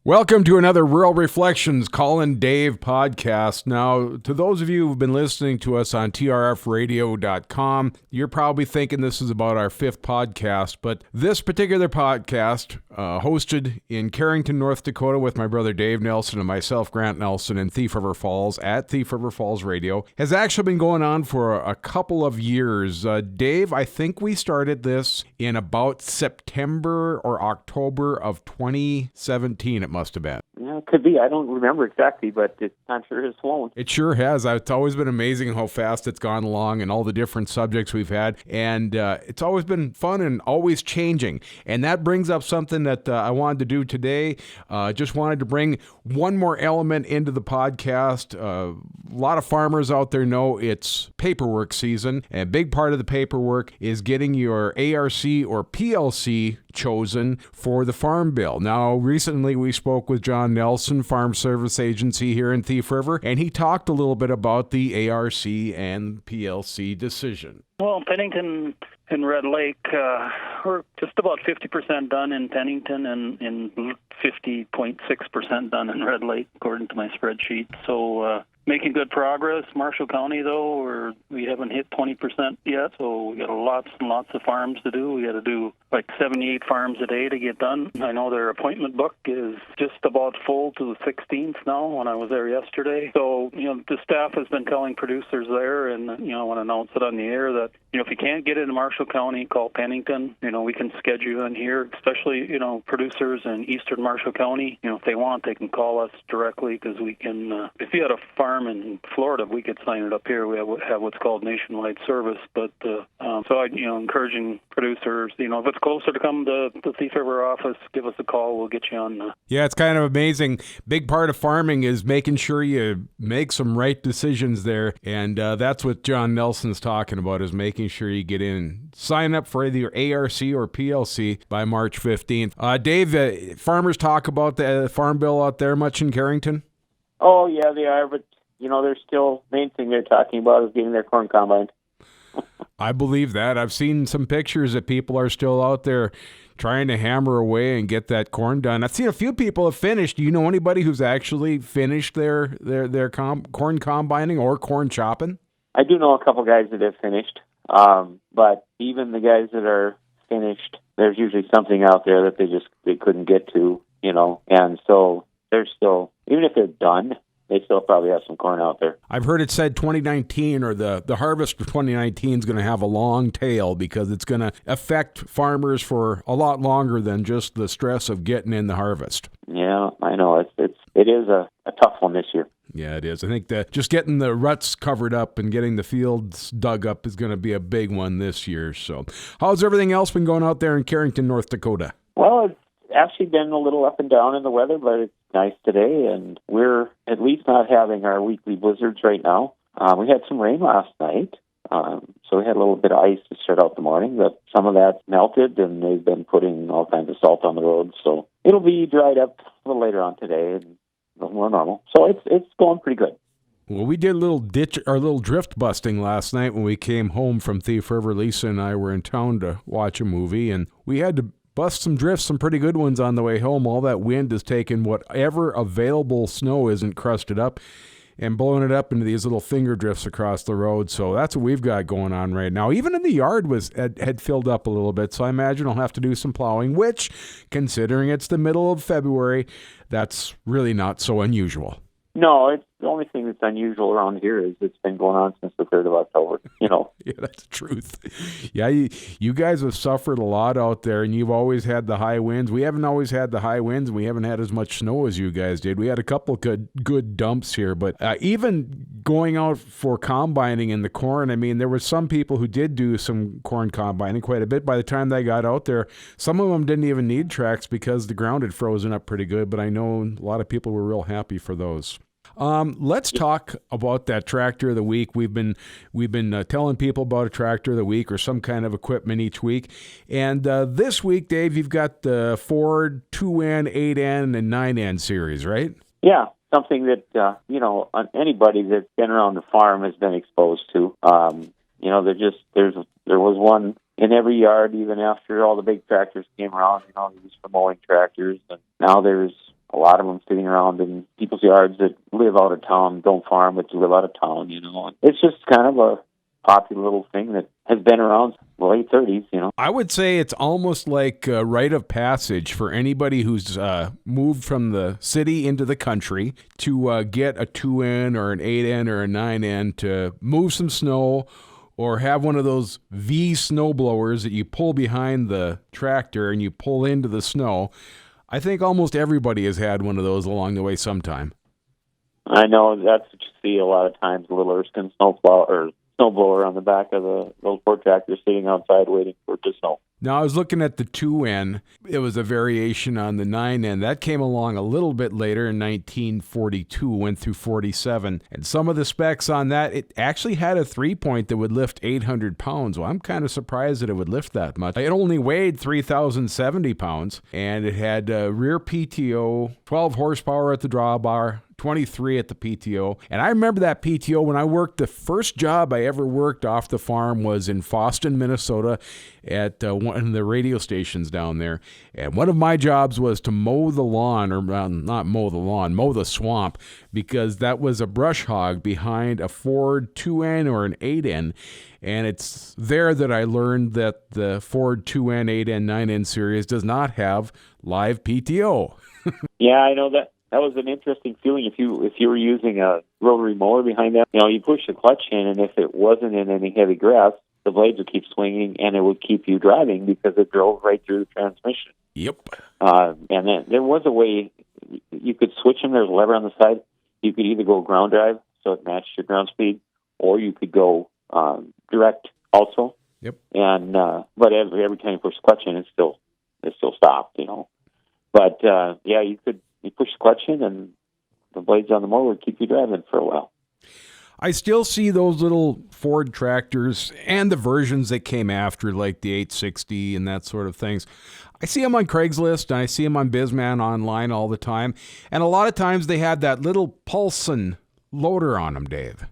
Welcome to another Rural Reflections Colin Dave podcast. Now, to those of you who've been listening to us on trfradio.com, you're probably thinking this is about our fifth podcast, but this particular podcast, hosted in Carrington, North Dakota with my brother Dave Nelson and myself, Grant Nelson, in Thief River Falls at Thief River Falls Radio, has actually been going on for a couple of years. Dave, I think we started this in about September or October of 2017. It must have been. Yeah, it could be. I don't remember exactly, but I'm sure it's flown. It sure has. It's always been amazing how fast it's gone along and all the different subjects we've had. And it's always been fun and always changing. And that brings up something that I wanted to do today. Just wanted to bring one more element into the podcast. A lot of farmers out there know it's paperwork season. And a big part of the paperwork is getting your ARC or PLC chosen for the Farm Bill. Now, recently we spoke with John Nelson, Farm Service Agency here in Thief River, and he talked a little bit about the ARC and PLC decision. Well, Pennington and Red Lake, we're just about 50% done in Pennington and 50.6% done in Red Lake, according to my spreadsheet. So making good progress. Marshall County, though, we haven't hit 20% yet, so we got lots and lots of farms to do. We got to do like 78 farms a day to get done. I know their appointment book is just about full to the 16th now when I was there yesterday. So, the staff has been telling producers there, and, I want to announce it on the air that, if you can't get into Marshall County, call Pennington. We can schedule you in here, especially, producers in eastern Marshall County. If they want, they can call us directly because we can, if you had a farm in Florida, we could sign it up here. We have what's called nationwide service. But, so I, encouraging producers, if it's closer to come to the Thief River office, give us a call. We'll get you on. Yeah, it's kind of amazing. Big part of farming is making sure you make some right decisions there. And that's what John Nelson's talking about, is making sure you get in. Sign up for either ARC or PLC by March 15th. Dave, farmers talk about the Farm Bill out there much in Carrington? Oh, yeah, they are. But, they're still, main thing they're talking about is getting their corn combined. I believe that. I've seen some pictures that people are still out there trying to hammer away and get that corn done. I've seen a few people have finished. Do you know anybody who's actually finished their corn combining or corn chopping? I do know a couple guys that have finished, but even the guys that are finished, there's usually something out there that they couldn't get to, and so they're still, even if they're done, they still probably have some corn out there. I've heard it said 2019 or the harvest of 2019 is going to have a long tail because it's going to affect farmers for a lot longer than just the stress of getting in the harvest. Yeah, I know. It is a tough one this year. Yeah, it is. I think that just getting the ruts covered up and getting the fields dug up is going to be a big one this year. So how's everything else been going out there in Carrington, North Dakota? Well, it's actually been a little up and down in the weather, but it's nice today, and we're at least not having our weekly blizzards right now. We had some rain last night, so we had a little bit of ice to start out the morning, but some of that melted, and they've been putting all kinds of salt on the roads, so it'll be dried up a little later on today and a little more normal. So it's going pretty good. Well, we did a little drift busting last night when we came home from Thief River. Lisa and I were in town to watch a movie, and we had to bust some drifts, some pretty good ones on the way home. All that wind has taken whatever available snow isn't crusted up and blowing it up into these little finger drifts across the road. So that's what we've got going on right now. Even in the yard had filled up a little bit, so I imagine I'll have to do some plowing, which, considering it's the middle of February, that's really not so unusual. No, it's the only thing that's unusual around here is it's been going on since the 3rd of October, Yeah, that's the truth. Yeah, you guys have suffered a lot out there, and you've always had the high winds. We haven't always had the high winds, and we haven't had as much snow as you guys did. We had a couple good dumps here, but even going out for combining in the corn, I mean, there were some people who did do some corn combining quite a bit. By the time they got out there, some of them didn't even need tracks because the ground had frozen up pretty good, but I know a lot of people were real happy for those. Let's talk about that tractor of the week. We've been telling people about a tractor of the week or some kind of equipment each week. And this week, Dave, you've got the Ford 2N, 8N, and 9N series, right? Yeah, something that, anybody that's been around the farm has been exposed to. There was one in every yard even after all the big tractors came around, used for mowing tractors. And now there's a lot of them sitting around in people's yards that live out of town, don't farm, but live out of town, you know. It's just kind of a popular little thing that has been around since the late 30s, you know. I would say it's almost like a rite of passage for anybody who's moved from the city into the country to get a 2N or an 8N or a 9N to move some snow, or have one of those V snow blowers that you pull behind the tractor and you pull into the snow. I think almost everybody has had one of those along the way sometime. I know that's what you see a lot of times, a little Erskine snowblower on the back of those Ford tractors sitting outside waiting for it to snow. Now, I was looking at the 2N. It was a variation on the 9N. That came along a little bit later in 1942, went through 47. And some of the specs on that, it actually had a 3-point that would lift 800 pounds. Well, I'm kind of surprised that it would lift that much. It only weighed 3,070 pounds, and it had rear PTO, 12 horsepower at the drawbar, 23 at the PTO. And I remember that PTO when I worked. The first job I ever worked off the farm was in Fosston, Minnesota, at one of the radio stations down there. And one of my jobs was to mow the lawn, or not mow the lawn, mow the swamp, because that was a brush hog behind a Ford 2N or an 8N. And it's there that I learned that the Ford 2N, 8N, 9N series does not have live PTO. Yeah, I know that. That was an interesting feeling. If you were using a rotary mower behind that, you know, you push the clutch in, and if it wasn't in any heavy grass, the blades would keep swinging, and it would keep you driving because it drove right through the transmission. Yep. And then there was a way you could switch them. There's a lever on the side. You could either go ground drive, so it matched your ground speed, or you could go direct also. Yep. And but every time you push the clutch in, it still stopped, you know. But yeah, you push the clutch in, and the blades on the mower would keep you driving for a while. I still see those little Ford tractors and the versions that came after, like the 860 and that sort of things. I see them on Craigslist, and I see them on Bizman online all the time. And a lot of times they have that little Paulson loader on them, Dave.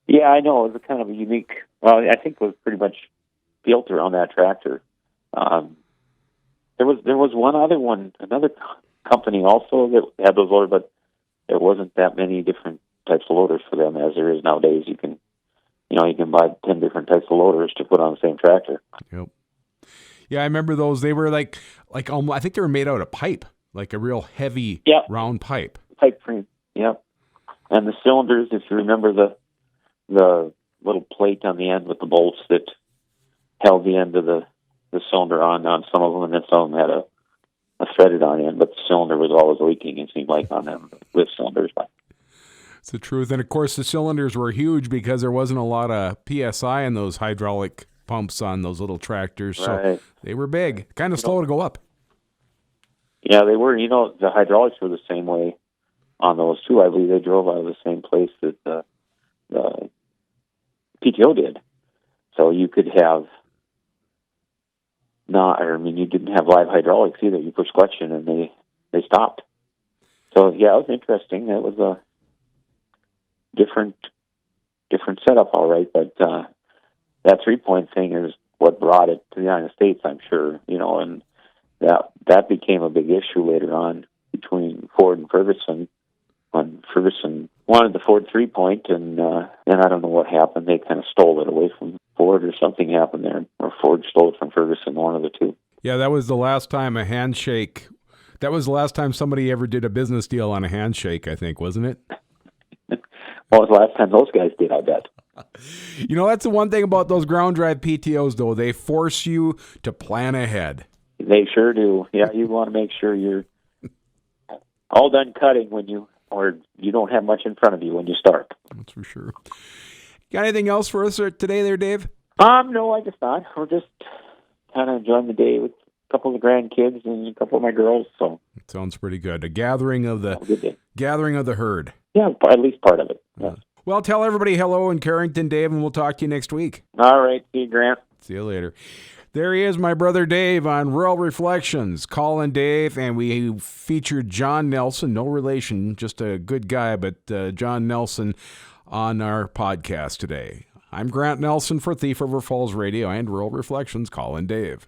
Yeah, I know. It was a kind of a unique, well, I think it was pretty much built around that tractor. There was one other one, another company also that had those loaders, but there wasn't that many different types of loaders for them as there is nowadays. You can buy 10 different types of loaders to put on the same tractor. Yep. Yeah, I remember those. They were like I think they were made out of pipe, like a real heavy round pipe. Pipe frame. Yep. And the cylinders, if you remember the little plate on the end with the bolts that held the end of the cylinder on some of them, and then some of them had a threaded on end, but the cylinder was always leaking, it seemed like, on them with cylinders. It's the truth. And of course, the cylinders were huge because there wasn't a lot of PSI in those hydraulic pumps on those little tractors. So they were big, kind of slow to go up. Yeah, they were. You know, the hydraulics were the same way on those too. I believe they drove out of the same place that the PTO did. So you could have you didn't have live hydraulics either. You push clutch in and they stopped. So yeah, it was interesting. It was a different setup, all right. But that 3-point thing is what brought it to the United States, I'm sure. You know, and that became a big issue later on between Ford and Ferguson. When Ferguson wanted the Ford 3-point, and then I don't know what happened. They kind of stole it away from Ford, or something happened there, or Ford stole it from Ferguson, one of the two. Yeah, that was the last time a handshake. That was the last time somebody ever did a business deal on a handshake, I think, wasn't it? Well, it was the last time those guys did, I bet. You know, that's the one thing about those ground drive PTOs, though. They force you to plan ahead. They sure do. Yeah, you want to make sure you're all done cutting or you don't have much in front of you when you start. That's for sure. Got anything else for us today there, Dave? No, I guess not. We're just kind of enjoying the day with a couple of the grandkids and a couple of my girls. So it sounds pretty good. A gathering of the herd. Yeah, at least part of it. Yeah. Well, tell everybody hello in Carrington, Dave, and we'll talk to you next week. All right. See you, Grant. See you later. There he is, my brother Dave, on Rural Reflections. Call-in Dave, and we featured John Nelson, no relation, just a good guy, but John Nelson on our podcast today. I'm Grant Nelson for Thief River Falls Radio and Rural Reflections. Call-in Dave.